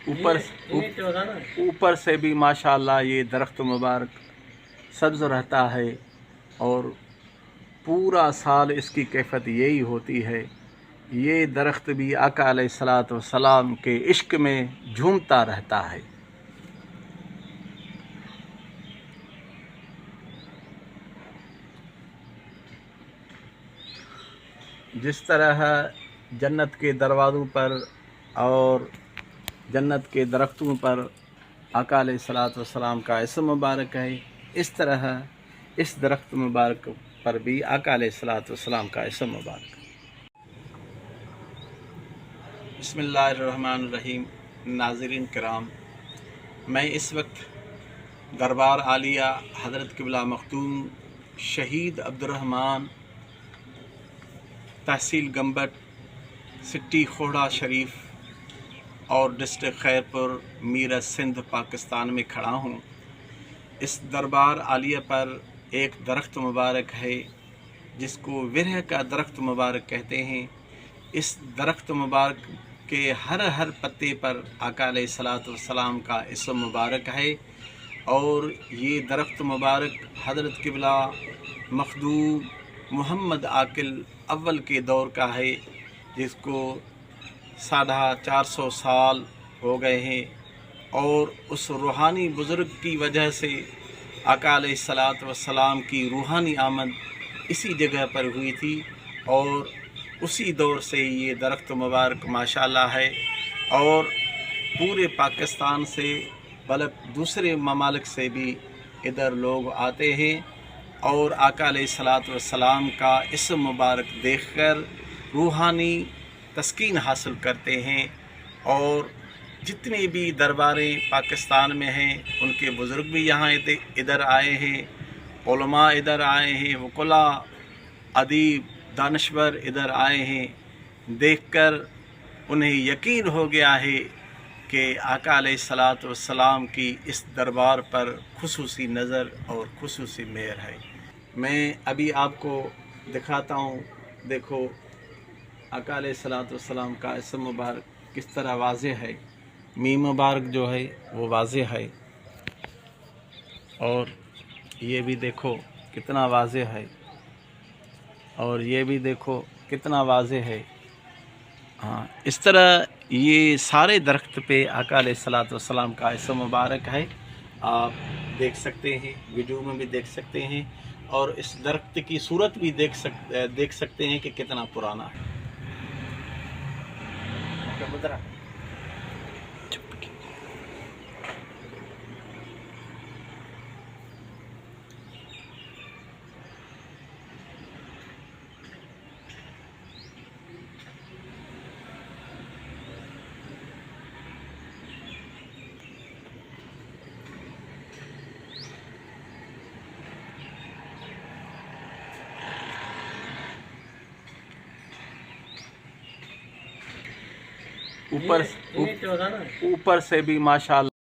ऊपर से भी माशाअल्लाह ये दरख्त मुबारक सब्ज़ रहता है और पूरा साल इसकी कैफियत यही होती है। ये दरख्त भी आका अलैहिस्सलातु वस्सलाम के इश्क में झूमता रहता है। जिस तरह जन्नत के दरवाज़ों पर और जन्नत के दरख्तों पर आका अलैहिस्सलातु वस्सलाम का इसम मुबारक है, इस तरह इस दरख्त मुबारक पर भी आका अलैहिस्सलातु वस्सलाम का इसम मुबारक है। बिस्मिल्लाहिर्रहमानिर्रहीम। नाज़रीन किराम, मैं इस वक्त दरबार आलिया हज़रत क़िबला मखदूम शहीद अब्दुर्रहमान तहसील गंबट सिटी खोड़ा शरीफ और डिस्ट्रिक्ट खैरपुर मीरठ सिंध पाकिस्तान में खड़ा हूँ। इस दरबार आलिया पर एक दरख्त मुबारक है जिसको विरह का दरख्त मुबारक कहते हैं। इस दरख्त मुबारक के हर पत्ते पर आका अलैहिस्सलातु वस्सलाम का इसम मुबारक है और ये दरख्त मुबारक हज़रत क़िबला मखदूम मोहम्मद आकिल अव्वल के दौर का है, जिसको 450 साल हो गए हैं और उस रूहानी बुज़ुर्ग की वजह से आका अलैहिस्सलातु वस्सलाम की रूहानी आमद इसी जगह पर हुई थी और उसी दौर से ये दरख्त मुबारक माशाअल्लाह है और पूरे पाकिस्तान से बल्कि दूसरे ममालिक से भी इधर लोग आते हैं और आका अलैहिस्सलातु वस्सलाम का इसम मुबारक देखकर रूहानी तस्कीन हासिल करते हैं। और जितने भी दरबारें पाकिस्तान में हैं उनके बुज़ुर्ग भी यहाँ इधर आए हैं, उलमा इधर आए हैं, वकुला अदीब दानश्वर इधर आए हैं। देखकर उन्हें यकीन हो गया है कि आका अलैहिस्सलातु वस्सलाम की इस दरबार पर खुसूसी नज़र और खुसूसी मेहर है। मैं अभी आपको दिखाता हूँ, देखो आका अलैहिस्सलातु वस्सलाम का इसम मुबारक किस तरह वाज़े है। मीम मुबारक जो है वो वाज़े है और ये भी देखो कितना वाज़े है और ये भी देखो कितना वाज़े है। हाँ, इस तरह ये सारे दरख्त पे आका अलैहिस्सलातु वस्सलाम का इसम मुबारक है। आप देख सकते हैं, वीडियो में भी देख सकते हैं और इस दरख्त की सूरत भी देख सकते हैं कि कितना पुराना है। ऊपर से भी माशाअल्लाह